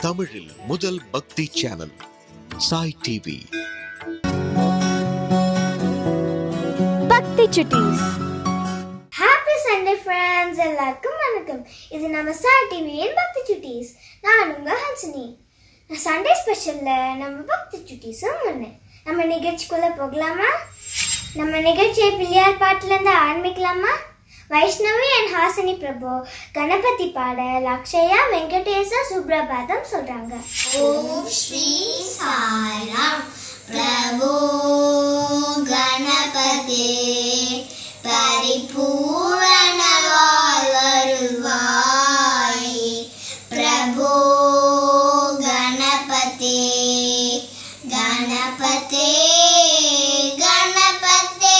தமிழில் முதல் பக்தி சேனல் சாய் டிவி. பக்தி சுட்டீஸ். ஹாப்பி சண்டே ஃப்ரெண்ட்ஸ், எல்லாருக்கும் வணக்கம். இது நம்ம சாய் டிவியின் பக்தி சுட்டீஸ். நான் உங்க ஹன்சினி. சண்டே ஸ்பெஷல்ல நம்ம பக்தி சுட்டீஸும் ஒன்று. நம்ம நிகழ்ச்சிக்குள்ள போகலாமா? நம்ம நிகழ்ச்சியை பிள்ளையார் பாட்டுல இருந்து ஆரம்பிக்கலாமா? வைஷ்ணவி அண்ட் ஹாசினி பிரபு கணபதி பாட லக்ஷயா வெங்கடேச சுப்ரபாதம் சொல்றாங்க. ஓம் ஸ்ரீ சாய்ராம். பிரபு கணபதி பரிபூரணவாய் வருவாய். பிரபு கணபதி கணபதி கணபதி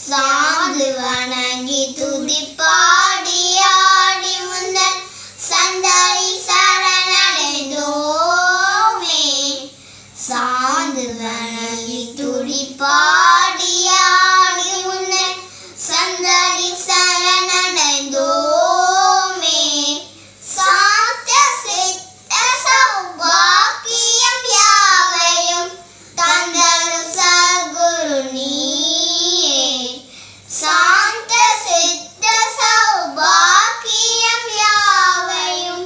சாது வணங்கி துதி பாடி ஆடி முந்தன் சந்தாரி சரணடைந்தோமே. சாது வணங்கி துதி பாடி ஆடி முந்தன் சந்தாரி சரணடைந்தோமே. சாத்த சித்த சௌபாக்கியம் யாவையும் தந்தரு சத்குரு நீயே. சாந்த சித்த சௌபாக்கியம் யாவையும்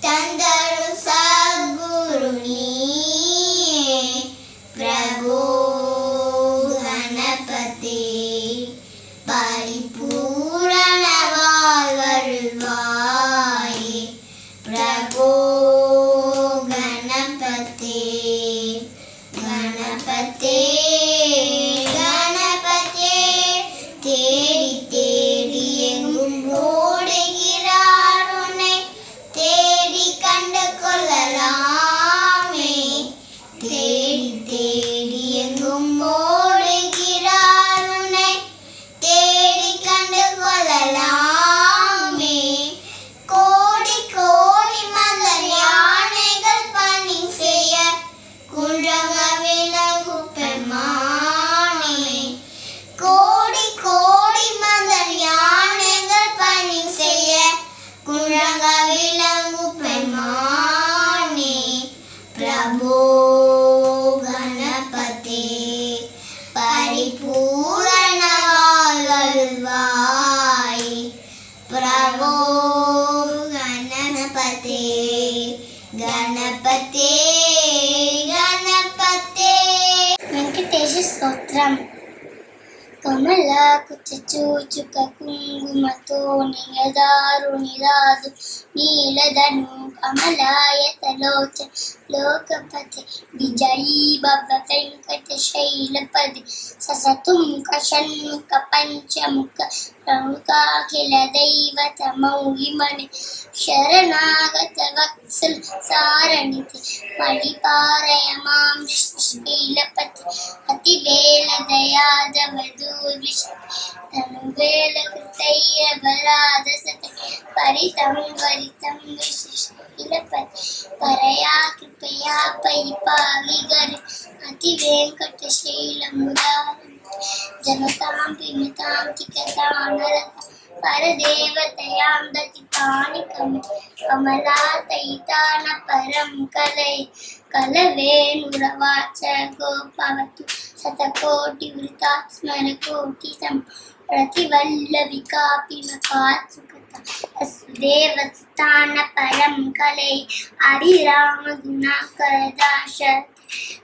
தந்தரு சத்குரு நீயே. பிரபு கணபதி பரிபூரணவாய் வருவாய். பிரபு கணபதி கணபதி கணபதி தேடி தேடி எங்கும் ஓடுகிறார் உன்னை தேடி கண்டு கொள்ளலாமே. தேடி தேடி எங்கும் ஓடுகிறார் உன்னை தேடி கண்டு கொள்ளலாமே. கோடி கோடி மலர் யானைகள் பணி செய்ய குன்றங்க விலங்கு பெருமானே. கோடி கோடி மலர் யானைகள் பணி செய்ய குன்றங்க விலங்கு பெருமானே. பிரபு கணபதி பரிபூரணவாய் வருவாய். பிரபு கணபதி கணபதி கணபதி. వెంకటేశ స్తోత్రం. కమల కుచూచుక కుంగుమతో నియదారునిరాదు నీలదను కమలాయతలోచ లోకపతి విజయీ భవ వెంకట శైలపది ససతుముఖ షణ్ముఖ పంచముఖ ప్రముఖాఖిల దైవత మౌలిమణి శరణాగత వత్సల సారణితి మణిపారయ మాం శైలపతి అతివేల దయాదవదూర్విష తనువేల కృతైర బలాద సత పరితం వరితం శైలపతి పరయా కృపయా పరిపాలి గరి అతి వెంకట శైలముదార జనతాం పిమతాం తికతానరత పరదేవతయాం దతితాని కమలాతయితాన పరం కలై కలవేణురవాచ గోపవతు శతకోటి వృతాత్ స్మర కోటి సం ప్రతివల్లవికాపి మకాత్సుకత వసుదేవస్థాన పరం కలై హరిరామ గుణాకర దాశ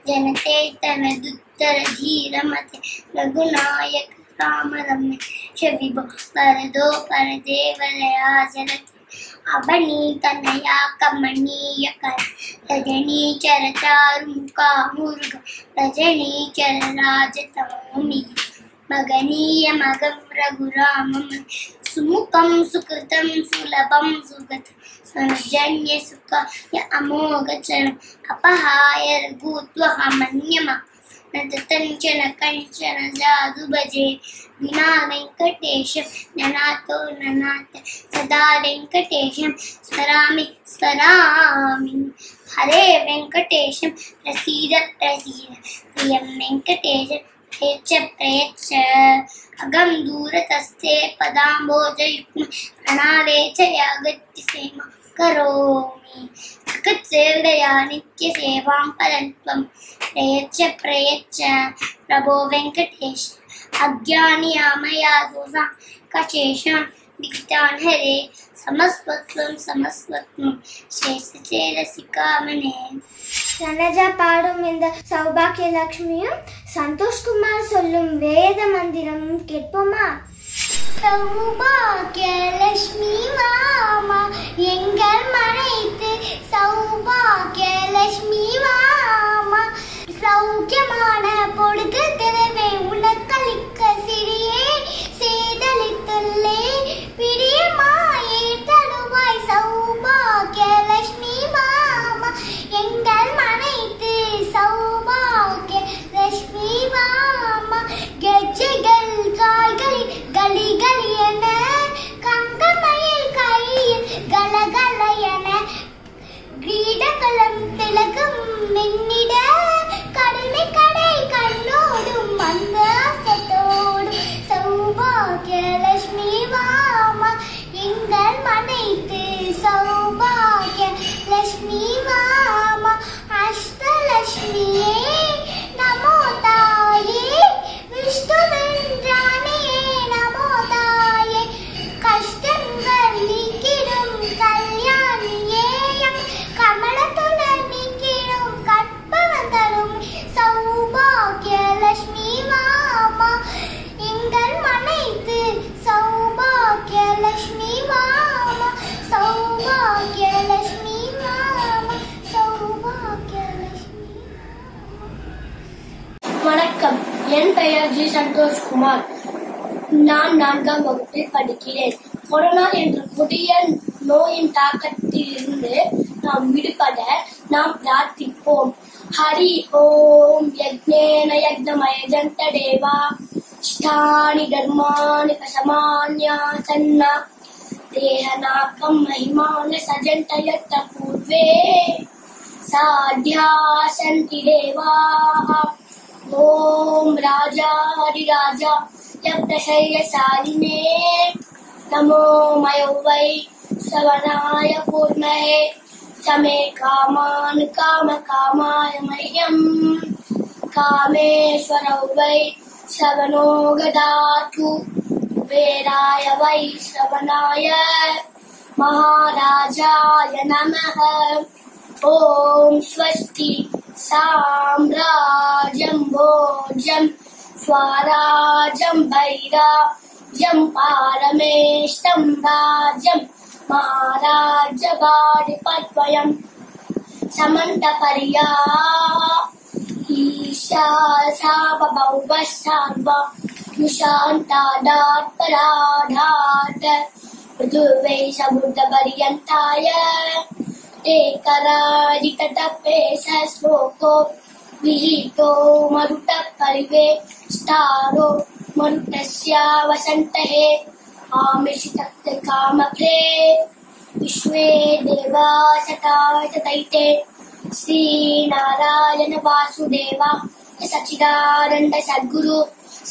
జనతే తన దుత్తర ధీరమతే రఘునాయక రామ రమ్య శవిభో వరదో పరదేవలయా జలతి అవనీ తనయా కమనీయ కర రజనీచర చారు ముఖా మురుగ రజనీచర రాజతమోమి మగనీయ మగం రఘురామం సుముఖం సుకృతం సులభం సుగత సనుజన్య సుఖ అమోఘచరం అపహాయ రఘుత్వహమన్యమ నతంచన కంచన జాదు భజే వినా వెంకటేశం ననాతో ననాత సదా వెంకటేశం స్మరామి స్మరామి. హరే వెంకటేశం ప్రసీద ప్రసీద ప్రియం వెంకటేశం ప్రయచ్చ ప్రయచ్చ अगम दूरतस्ते पदाम्बोजयुग्म प्रणावे च यागत्य सेम करोमि जगत्सेवया नित्यसेवां परन्त्वं प्रयच्छ प्रभो वेङ्कटेश अज्ञानियामया दोषां कशेषां दिक्तान् हरे समस्वत्वं शेषचेरसिकामने ரணஜா பாடும் இந்த சௌபாக்கிய லட்சுமியும் சந்தோஷ்குமார் சொல்லும் வேத மந்திரமும் கேட்போமா? சௌபாக்கிய லட்சுமி மாமா எங்கள் மனைத்து சௌபாக்கிய லட்சுமி மாமா சௌக்கியமான பொழுது திறவே உனக்களிக்க சிறியே சேதளித்துள்ளே பிரியமாயே தருவாய் சௌபாக்கிய லட்சுமி மாமா எங்கள் மனைத்து சௌபாக்கிய லட்சுமி மாமா கெஜ்ஜைகள் கால்களில் கலி கலி என கங்கமயில் கையில் கல கல என கிரீடகலம் திலகம் மின்னிட கடுமை கடை கண்ணோடும் மந்தாசத்தோடும் சௌபாக்கிய லட்சுமி மாமா எங்கள் மனைத்து சௌபாக்கிய லட்சுமி மாமா அஷ்டலட்சுமியே நமோ தாயே விஷ்ணுவென்றானே நமோ தாயே கஷ்டங்கள் நீக்கிடும் கல்யாணியே கமலத்துடன் நீக்கிடும் கற்பவன் தரும் சௌபாக்கிய லட்சுமி மாமா எங்கள் மனைத்து சௌபாக்கிய லட்சுமி மாமா சௌபாக்கிய லட்சுமி மாமா சௌபாக்கிய லட்சுமி. வணக்கம், என் பெயர் ஜி சந்தோஷ்குமார். நான் 4ஆம் வகுப்பில் படிக்கிறேன். கொரோனா என்ற கொடிய நோயின் தாக்கத்திலிருந்து நாம் விடுபட நாம் பிரார்த்திப்போம். ஹரி ஓம் யக்ஞேன யக்ஞமய ஜந்ததேவா ஸ்தானி தர்மாணி பிரசமான்யாசன்ன தேஹநாகம் மஹிமான சஜந்தயத்த பூர்வே சாத்யாசந்தி தேவாः. ஓம் ராஜாதிராஜா யப்தசையசாலினே நமோ மயோவை சவனாய பூர்ணயே சமே காமான் காமகாமாய மह्यम् காமேஸ்வரௌ வை சவனோ கதாது குபேராய வை சவனாய மகாராஜாய நமः. ஓம் ஸ்வஸ்தி சாம்ராஜ்யம் போஜ்யம் ஸ்வராஜ்யம் வைராஜ்யம் பாரமேஷ்டம் ராஜ்யம் மகாராஜபாடிபத்வயம் சமந்தபரியா ஈஷா சாபபௌவசார்வா யுஷாந்தாதாத் பராதாத் ருதுவை சமுதபரியந்தாய ஏகராஜிததப்பே சஸ்லோகோ விஹிதோ மருத பரிவே ஸ்தாரோ மருதஸ்யா வசந்தஹே ஆமிஷிதக்த காமப்ரே விஸ்வே தேவா சதாசதைதே ஸ்ரீ நாராயண வாசுதேவா சச்சிதானந்த சத்குரு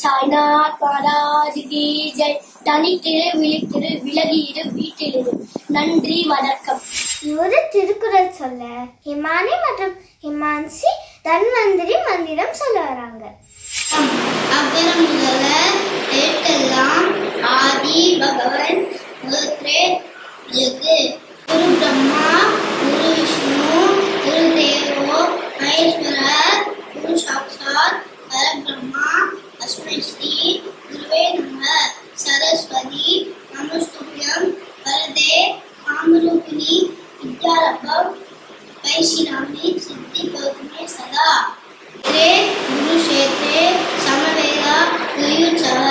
சாய்நாத் மகாராஜ் கி ஜெய். தனித்திரு விழித்திரு விலகியிரு வீட்டிலிரு. நன்றி, வணக்கம். ஒரு திருக்குறள் சொல்ல ஹிமானி மற்றும் ஹிமான்சி தன்வந்திரி மந்திரம் சொல்ல வராங்க. அகரம் முதல எழுத்தெல்லாம் ஆதி பகவன் முதற்றே ஜெகு. குரு பிரம்மா குரு விஷ்ணு குரு தேவோ மகேஸ்வரர் குரு சாக்ஷாத் பரபிரம்மா தஸ்மை ஸ்ரீ குருவே நமः. சரஸ்வதி நமஸ்துப்யம் வரதே காமரூபிணி வித்யாரம்பம் வைஷிராமி சித்தி கௌதமே சதா. रे गुरुक्षेत्रे समवेदा युयुत्सव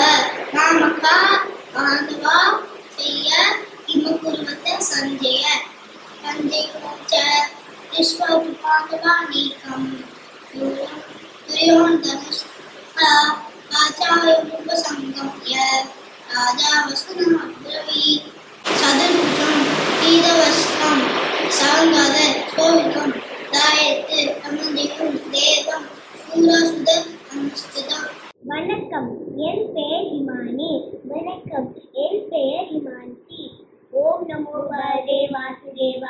मामका बान्धवा चैय किमकुर्वते सञ्जय सञ्जयोच विश्वपाण्डवानीकं दुर्योधनस्तथा आचार्योपसंगम्य राजा वसुनः अब्रवीत् सदनुजं पीतवस्त्रं साङ्गाद शोभितं दायते अमन्दिरं देवं சூராசுத நமஸ்ததா. வணக்கம், என் பெயர் ஹிமானி. வணக்கம், என் பெயர் ஹிமான்சி. ஓம் நமோ பகவதே வாசுதேவாய.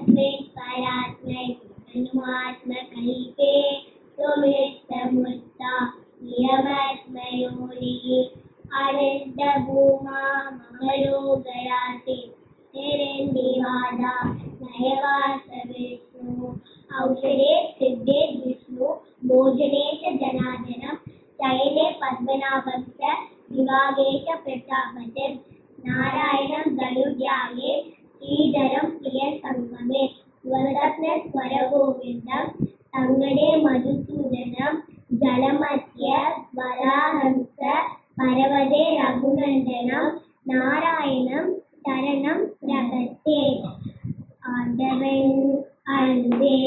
तस्मै परात्मै अनुमात्मकल्पे त्वमिष्टमुत्ता नियमात्मयोनिः आनन्दभूमा ममलोकयाति तेरेन्दिवादा नयवासविष्णु औषधे सिद्धे विष्णु भोजने च जनार्दनं शयने पद्मनाभं च दिवागे च प्रतापतिं नारायणं धनुर्याये श्रीधरं प्रियसङ्गमे स्वरत्नस्वरगोविन्दं सङ्गणे मधुसूदनं जलमध्य वराहंस परवदे रघुनन्दनं नारायणं शरणं प्रपद्ये आண்டவன் அன்பே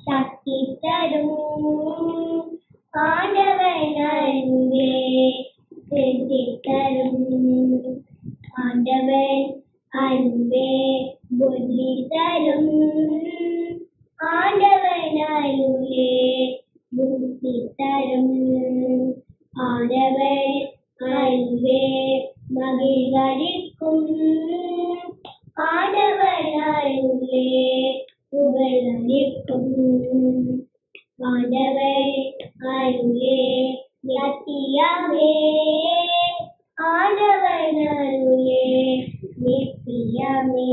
சக்தி தரும் ஆண்டவன் அன்பே சித்தி தரும் ஆண்டவன் அன்பே புத்தி தரும் ஆண்டவன் அருளே புத்தி தரும் ஆண்டவன் அன்பே மகிழ்வளிக்கும் ஆண்டவன் அருளே புகழளிக்கும் ஆண்டவன் அருளே நித்தியமே ஆண்டவன் அருளே நித்தியமே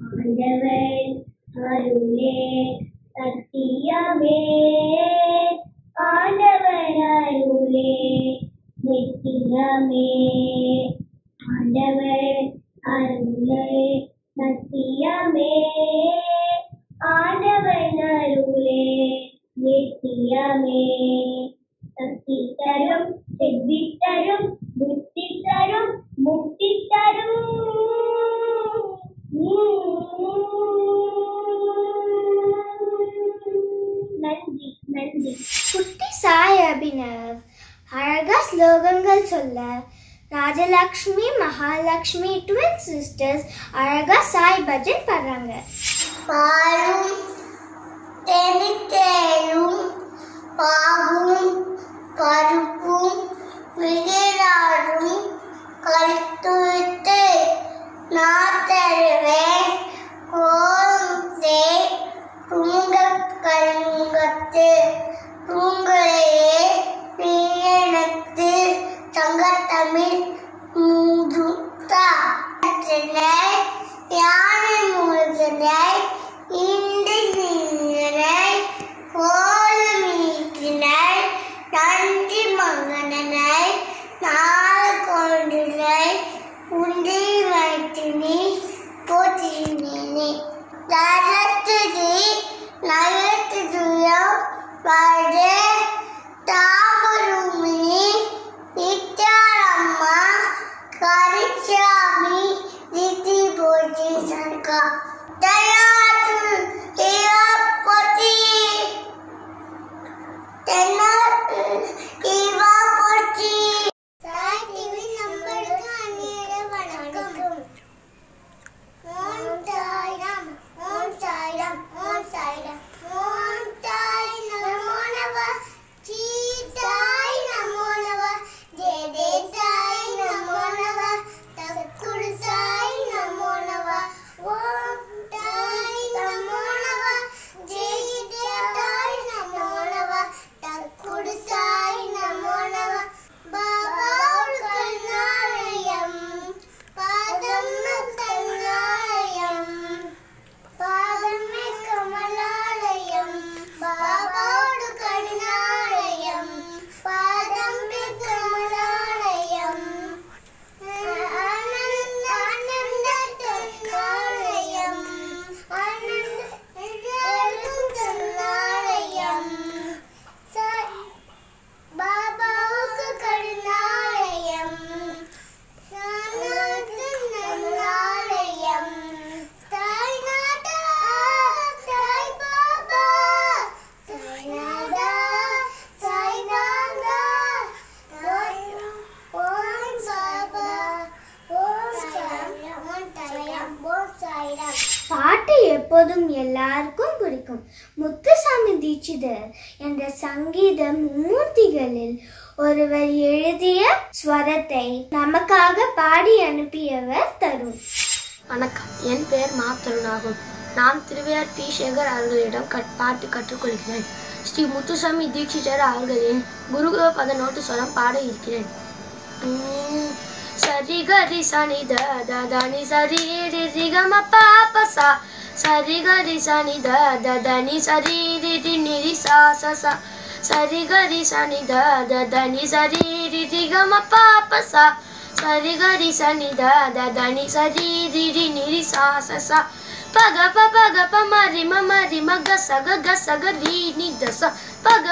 ஆண்டவன் அருளே சத்தியமே ஆண்டவன் அருளே நித்தியமே ஆண்டவன் அருளே சத்தியமே ஆண்டவன் அருளே நித்தியமே சக்தி தரும் சித்தி தரும் புத்தி தரும் முக்தி தரும் நன்றி நன்றி. குட்டி சாய் அபினவ் அழகா ஸ்லோகங்கள் சொல்ல ராஜலக்ஷ்மி மகாலட்சுமி ட்வின் சிஸ்டர்ஸ் அழகா சாய் பஜன் பாடுறாங்க. பாலும் தெனித்தேயும் பாகும் பருப்பும் விளையாடும் கல்துவிட்டு நாத்தருவேன் கோந்தே துங்க கருங்கத்து தூங்கலையே நீயனத்து சங்கத்தமிழ் மூதுத்தா யானை முழுதனை இன்று நீரை கோலமீட்டினை நன்றி மகனனை நாள் கொண்டினை உண்டி வைத்தினி போற்றினே தரத்துதி நயத்துதுயம் படே தாபருமினி நித்யாரம்மா கரிச்சாமி நிதி போற்றி சர்க்கா தயாத்து இவப்பொத்தி இவா போற்றி. சாய் டிவி நம்மளுக்கு அந்நிய வணக்கம். ஓம் சாய்ராம் ஓம் சாய்ராம் ஓம் சாய்ராம் ஓம் சாய் நமோ நமः ஸ்ரீ சாய் நமோ நமः ஜெய ஜெய சாய் நமோ நமः சத்குரு சாய் நமோ நமः ஓம் சாய் நமோ நமः ஜெய ஜெய சாய் நமோ நமः சத்குரு சாய் நமோ நமः பாபா கருணாலயம் பாதம் கருணாலயம் பாதமே கமலாலயம் பாபாடு கருணாலயம் பாதமே கமலாலயம் ஆனந்த ஆனந்த கருணாலயம் ஆனந்த கருணாலயம் பாபாவுக்கு கருணாலயம் கருணாலயம் தாய்நாதா தாய் பாபா தாய்நாதா தாய்நாதா ஓம் பாபா ஓம் சாய்ராம் ஓம் சாய்ராம் ஓம் சாய்ராம். பாட்டு எப்போதும் எல்லாருக்கும் பிடிக்கும். முத்துசாமி தீட்சிதர் என்ற சங்கீத மும்மூர்த்திகளில் ஒருவர் எழுதிய ஸ்வரத்தை நமக்காக பாடி அனுப்பியவர் தருண். வணக்கம், என் பெயர் மா தருணாகும். நான் திருவையார் பி. சேகர் அவர்களிடம் பாட்டு கற்றுக்கொள்கிறேன். ஸ்ரீ முத்துசாமி தீட்சிதர் அவர்களின் குருகுல பத நோட்டு சொலம் பாட இருக்கிறேன். சரி கரி சனி த தனி சரி ரி க ம ப ப சா சரி கரி சனி த தனி சரி ரி நிரி சா ச சா சரி கரி சனி த தனி சரி ரி க ம ப ப சா சரி கரி சனி த தனி சரி ரி நிரி சா ச சா பக ப மரி ம க ச க ரி நி த ச பக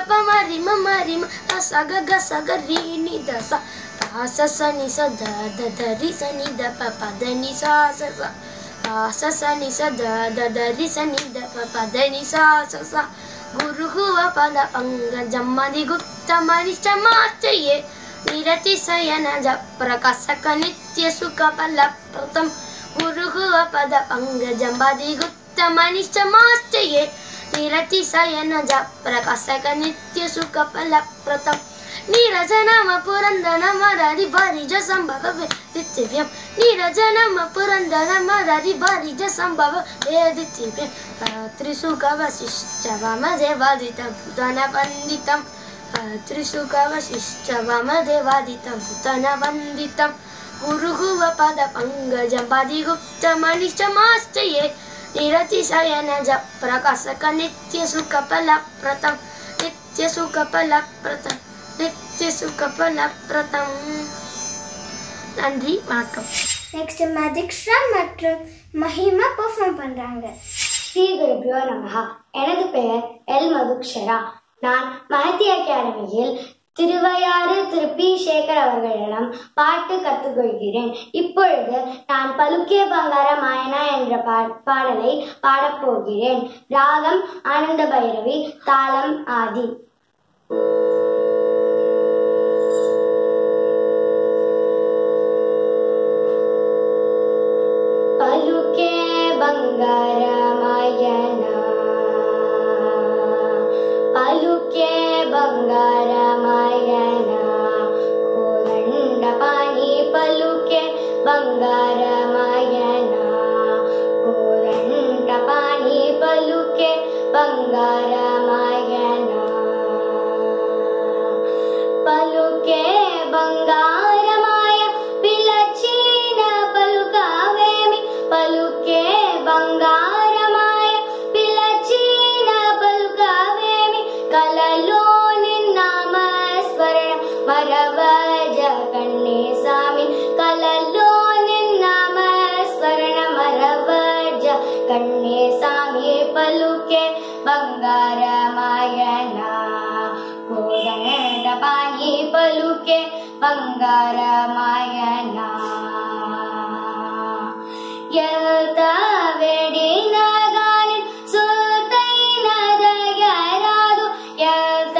ப மரி ம க ச க ரி நி த ச ச ச நி ச த ரி ச நி த ப த நி ச ச ச ச நி ச த ரி ச நி த ப த நி ச ச ச குருகுவ பத பங்கஜம் மதி குப்த மனிஷமாச்சயே நிரதி சயன ஜ பிரகாசக நித்ய சுக பலப்ரதம் குருகுவ பத பங்கஜம் மதி குப்த மனிஷமாச்சயே நிரதி சயன ஜ பிரகாசக நித்ய சுக பலப்ரதம் நீரஜனம புரந்தனம ரரி பரிஜ சம்பவ வேதித்யம் நீரஜனம புரந்தனம ரரி பரிஜ சம்பவ வேதித்யம் த்ரிசுக வசிஷ்ட வம தேவாதிதம் புதன வந்திதம் த்ரிசுக வசிஷ்ட வம தேவாதிதம் புதன வந்திதம் குருகுவ பத பங்கஜம் பதி குப்த மனிஷமாஸ்தயே நிரதி சயன ஜ பிரகாசக நித்ய சுக பலப்ரதம் நித்ய சுக பலப்ரதம் நித்ய சுக பலப்ரதம். நன்றி, வணக்கம். நெக்ஸ்ட் மேஜிக்ஸ்ரா மற்றும் மஹிமா பெர்ஃபார்ம் பண்றாங்க. ஸ்ரீ குருபியோ நமஹ. எனது பெயர் எல் மதுக்ஷரா. நான் மஹதி அகாடமியில் திருவையாறு திரு பி. சேகர் அவர்களிடம் பாட்டு கற்றுக்கொள்கிறேன். இப்பொழுது நான் பலுக்கிய பங்கார மாயனா என்ற பாடலை பாடப்போகிறேன். ராகம் ஆனந்த பைரவி, தாளம் ஆதி. பலுக்கே பங்கார மாயனா, பலுக்கே பங்கார மாயனா, கோதண்ட பாணி பலுக்கே பங்கார மாயனா, கோதண்ட பாணி பலுக்கே பங்கார மாயனா, పలుకే బంగారమాయ పిలచిన పలుకావేమి, పలుకే బంగారమాయ పిలచిన పలుకావేమి, కలలో నిన్నామస్మరణ మరవజ కన్నే సామి, కలలో నిన్నామస్మరణ మరవజ కన్నే సామి, పలుకే బంగారమాయనా, కోదండ పాణి పలుకే బంగారమాయనా. ఎంత వేడిన గాని సుతైన దయరాదు, ఎంత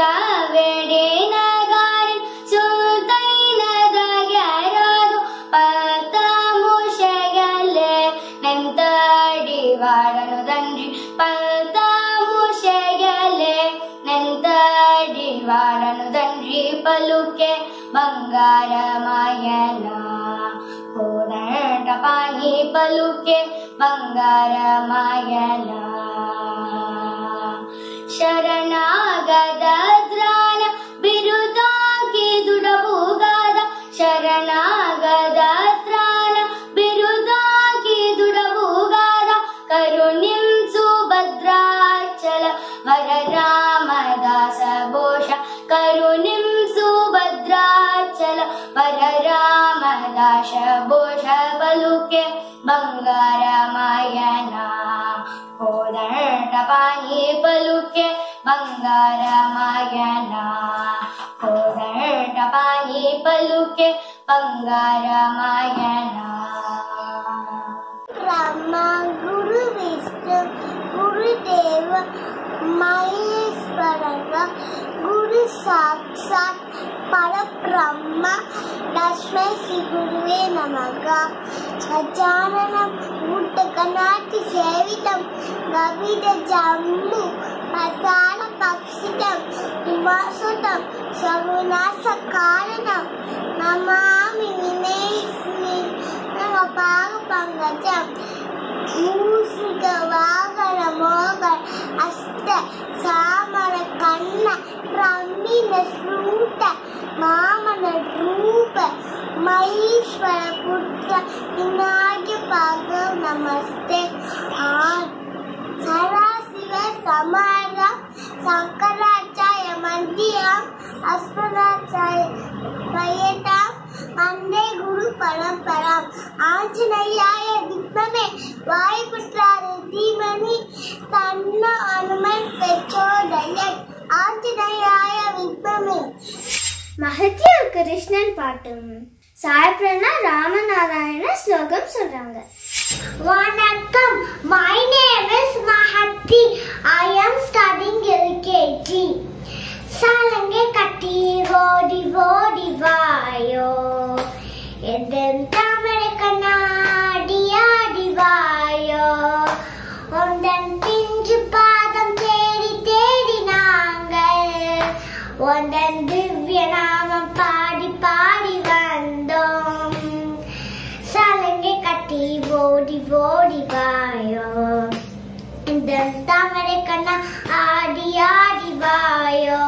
వేడిన గాని సుతైన దయరాదు, పతము శగలే నెంతడి వాడను తండ్రి, పతము శగలే నెంతడి వాడను తండ్రి, పలుకే బంగారమాయనా, కోదండ పాణి పలుకే బంగారమాయనా. శరణాగత త్రాణ బిరుదాకి దుడబుగాద, శరణాగత త్రాణ బిరుదాకి దుడబుగాద, కరుణించు భద్రాచల వర రామదాస ఘోష, కరుణించు భద్రాచల వర రామదాస ఘోష, పలుకే బంగారమాయనా, కోదండ పాణి పలుకే బంగారమాయనా, కోదండ పాణి పలుకే బంగారమాయనా. బ్రహ్మ గురు విష్ణు గురుదేవ మహేశ్వరంగా గురు సాక్షాత్ పరబ్రహ్మ తస్మై శ్రీ గురువే నమః. సజ్జాననం ఊటకనాటి సేవితం గవిడ జమ్ము పసాల పక్షితం నివాసుతం సగుణాస కారణం నమామి వినేశ్వరి నమ పాగ పంకజం మూసిక அஸ்த சாமர கண்ண ரம்மின ஸ்ரூத மாமன ரூப மகேஸ்வர புத்திர விநாயக பாகவ நமஸ்தே. சதாசிவ சமாரம் சங்கராச்சாரிய மந்திரம் அஸ்மதாச்சாரிய பயதாம் வந்தே குரு பரம்பராம். ஆஞ்சநேயாய வித்மஹே வாயுபுத்ராய தீமஹி தன்னோ அனுமன் பிரச்சோதயாத். ஆஞ்சநேயாய வித்மஹே. மகத்திய கிருஷ்ணன் பாட்டும் சாய்பிரனா ராமநாராயண ஸ்லோகம் சொல்றாங்க. வணக்கம், my name is Mahati. I am studying LKG. சாலங்கே கட்டி ஓடி ஓடி வாயோ, எதன் தாமரை கண்ணாடி ஆடி வாயோ, உந்தன் பிஞ்சு பாதம் தேடி தேடி நாங்கள் உந்தன் திவ்ய நாமம் பாடி பாடி வந்தோம். சாலங்கே கட்டி ஓடி ஓடி வாயோ, இந்த தாமரை கண்ணா ஆடி ஆடி வாயோ.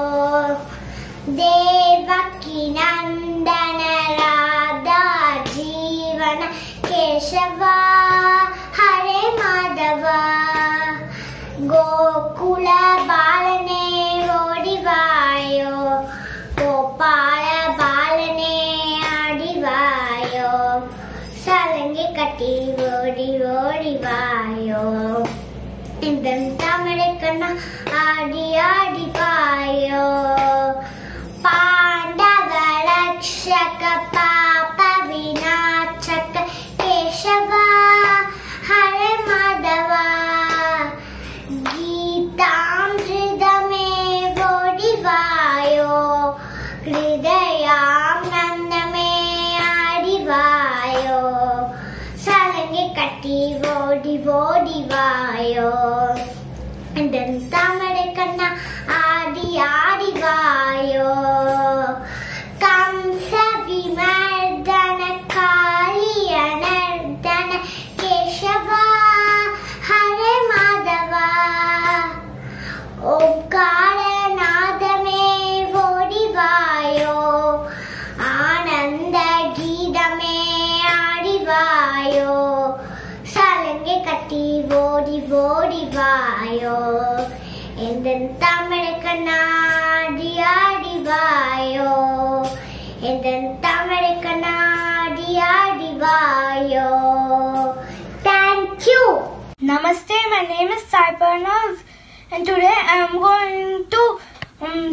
தேவகி நந்தன ராதா ஜீவன கேசவா ஹரே மாதவா, கோகுல பாலனே ஓடி வாயோ, கோபால பாலனே ஆடி வாயோ. சாலங்கை கட்டி ஓடி ஓடி வாயோ, இந்த தாமரை கண்ணா ஆடி ஆடி வாயோ. பாண்டவ ரக்ஷக பாப விநாசக கேசவா ஹரே மாதவா, கீதாமிருதமே ஓடி வாயோ, ஹிருதயாம் நந்தமே ஆடி வாயோ. சாலங்கை கட்டி ஓடி ஓடி வாயோ, இந்த தாமரை கண்ணா ஆடி ஆடி வாயோ. கம்ச விமர்தன காளிய நர்தன கேசவா ஹரே மாதவா, ஓம்கார நாதமே ஓடி வாயோ, ஆனந்த கீதமே ஆடி வாயோ. சாலங்கை கட்டி ஓடி ஓடி வாயோ, இந்த தாமரை கண்ணாடி ஆடி வாயோ, இந்த தாமரை கண்ணாடி ஆடி வாயோ. Thank you. Namaste, my name is Sai Pranav and today I am going to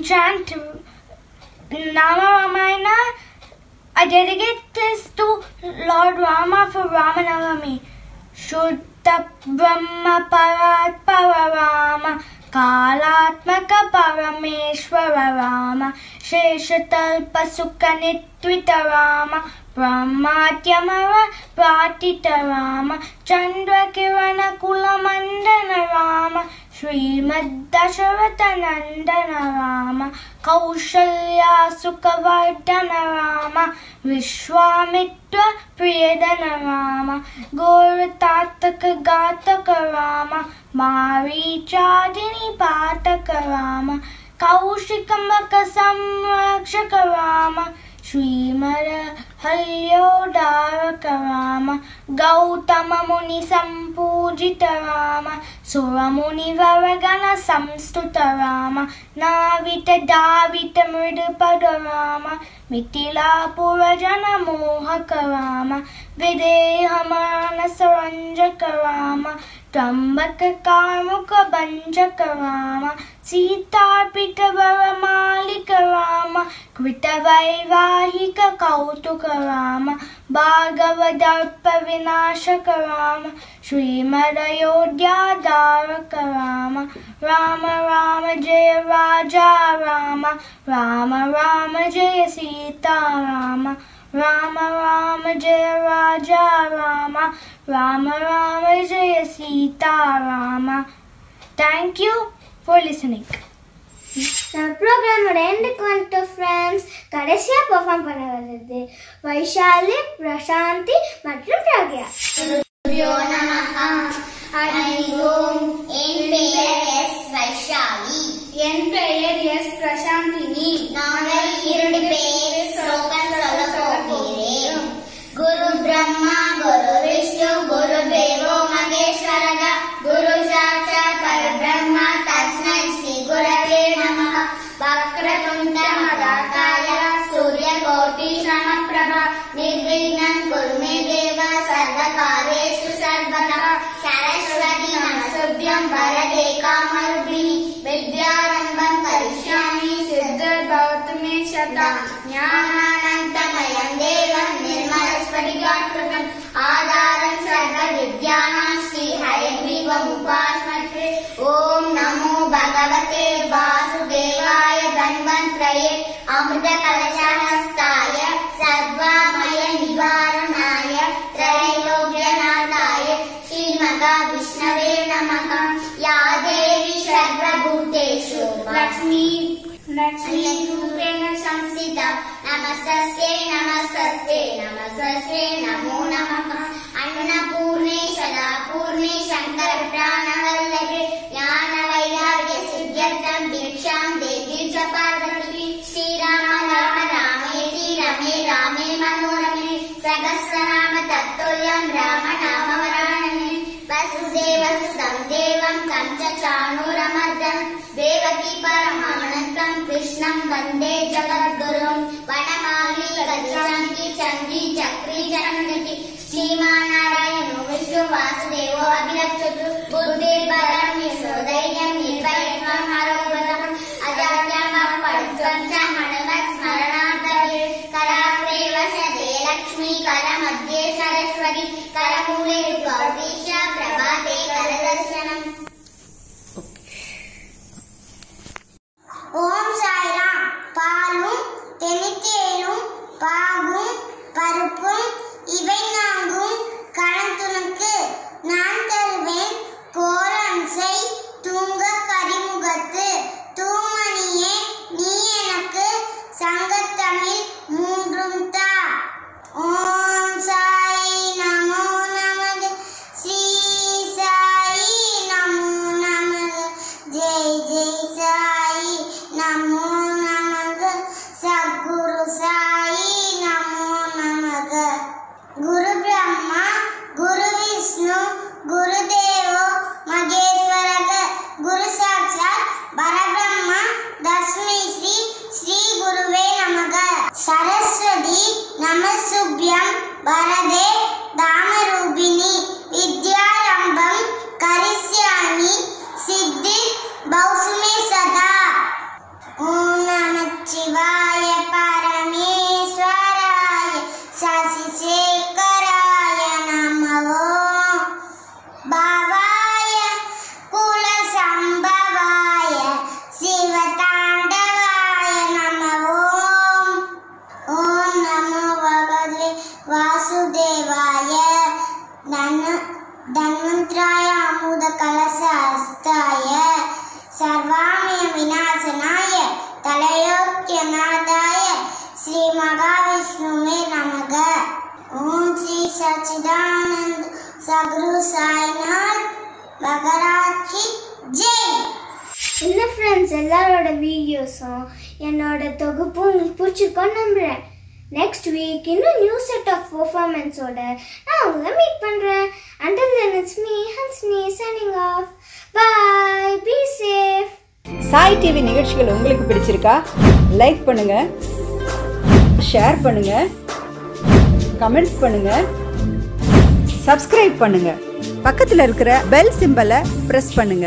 chant Nama Ramayana. I dedicate this to Lord Rama for Ramanavami. Shuddha Brahma Parat Pararama Kalatmaka Parameshwara Rama Sheshatalpa Sukha Nitvita Rama Brahmatyamara Pratita Rama Chandra Kirana Kulamandana Rama Srimad Dasharatha Nandana Rama Kaushalya Sukhavardhana Rama Vishwamitra Priyadana Rama Goratataka Gataka Rama Marichadini Pataka Rama Kaushikamaka Samrakshaka Rama Srimada Halyodaraka Rama Gautama Muni Sampujita Rama Suramuni Varagana Samstuta Rama Navita Davita Mridupada Rama Mitila Purajana Mohaka Rama Videhamana Saranjaka Rama Trambaka Karmuka Banjaka Rama Sitarpita Varamalika Rama Krita Vaivahika Kautuka Rama Bhagavadarpa Vinashaka Rama Srimad Ayodhya Dharaka Rama Rama Rama Jaya Raja Rama Rama Rama Jaya Sita Rama Rama Rama Jaya Raja Rama Rama Rama Jaya Sita Rama. Thank you for listening. நம்ம ப்ரோக்ராமோட எண்டுக்கு வந்துட்டோம் friends. கடைசியாக perform பண்ண வருது வைஷாலி, பிரசாந்தி மற்றும் பிரக்யா. ஹரி ஓம். என் பெயர் S सिद्धं वरदे कामरूपिणि विद्यारम्भं करिष्यामि सिद्धिर्भवतु मे शतं ज्ञानानन्तमयं देवं निर्मलस्फटिकाकृतिम् आधारं सर्वविद्यानां श्रीहयग्रीवमुपास्महे ॐ नमो भगवते वासुदेवाय धन्वन्त्रये अमृतकलशहस्ताय सर्वामय निवारणाय त्रैलोक्यनाथाय श्रीमहाविष्णवे नमः। या देवी सर्वभूतेषु लक्ष्मीरूपेण संस्थिता नमस्तस्यै नमस्तस्यै नमस्तस्यै नमो नमः। अन्नपूर्णे सदापूर्णे शङ्करप्राणवल्लभे ज्ञानवैराग्यसिद्ध्यर्थं भिक्षां देवी च पार्वती। श्रीराम राम रामेति रमे रामे मनोरमे सहस्रनाम तत्तुल्यं राम नाम वरानने। वसुदेवसुतं देवं तं च चाणूरमर्दनं देवकी परमानन्दं कृष्णं वन्दे जगद्गुरुं। वनमाली गजचण्डी चण्डी चक्री चण्डी श्रीमानारायणो विष्णु वासुदेवो अभिरक्षतु। बुद्धिर्बलं यशोधैर्यं निर्भयत्वं हरोगतम् अजाड्यमपटुत्वं च हनुमत्स्मरणार्थवे। कराग्रे वसते लक्ष्मी करमध्ये सरस्वती करमूले गौरीश प्रभाते करदर्शनम्। ஓம் சாய்ராம். பாலும் தெளித்தேனும் பாகும் பருப்பும் இவை நான்கும் கணத்துனுக்கு நான் தருவேன் கோலம் செய் தூங்க கரிமுகத்து தூமணியே நீ எனக்கு சங்கத்தமிழ் மூன்றும் தா. ஓம் சாய் நமோ நமக ஸ்ரீ சாய் நமோ நமக ஜெய் ஜெய் சாய் நமோ நமக சத்குரு சாய் நமோ நமக. குரு பிரம்மா குரு விஷ்ணு குரு தேவோ மகேஸ்வரக குரு சாட்சாத் பரபிரம்மா தஸ்மை ஸ்ரீ ஸ்ரீ குருவே நமக. சரஸ்வதி நமசுப்யம் வரதே தாமரூபிணி வித்யாரம்பம் கரிஷ்யாமி சித்தி பௌசுமே சதா. ஓம் நமச்சிவாய பரமேஸ்வராய சசிசேகராய நமோ பவாய குலசம்பவாய சிவதாண்டவாய நமோ. ஓம் நமோ பகவதே வாசுதேவாய தன்வந்திராய அமுத கலசஹஸ்தாய சர்வாமய விநாசனாய தலயோக்யநாதாய ஸ்ரீ மகாவிஷ்ணுவே நமக. ஓம் ஸ்ரீ சச்சிதானந்த சத்குரு சாய்நாத் பகராஜ் கி ஜெய். என்ன ஃப்ரெண்ட்ஸ், எல்லாரோட வீடியோஸும் என்னோட தொகுப்பும் உங்களுக்கு பிடிச்சிருக்கோன்னு நம்புகிறேன். நெக்ஸ்ட் வீக் இன்னும் நியூ செட் ஆஃப் பெர்ஃபார்மன்ஸோட நான் உங்களை மீட் பண்ணுறேன். Until then, it's me, Hansini, signing off. Bye, be safe. Sai TV நிகழ்ச்சிகள் உங்களுக்கு பிடிச்சிருக்கா? லைக் பண்ணுங்க, ஷேர் பண்ணுங்க, கமெண்ட் பண்ணுங்க, சப்ஸ்கிரைப் பண்ணுங்க. பக்கத்தில் இருக்கிற பெல் சிம்பலை பிரஸ் பண்ணுங்க.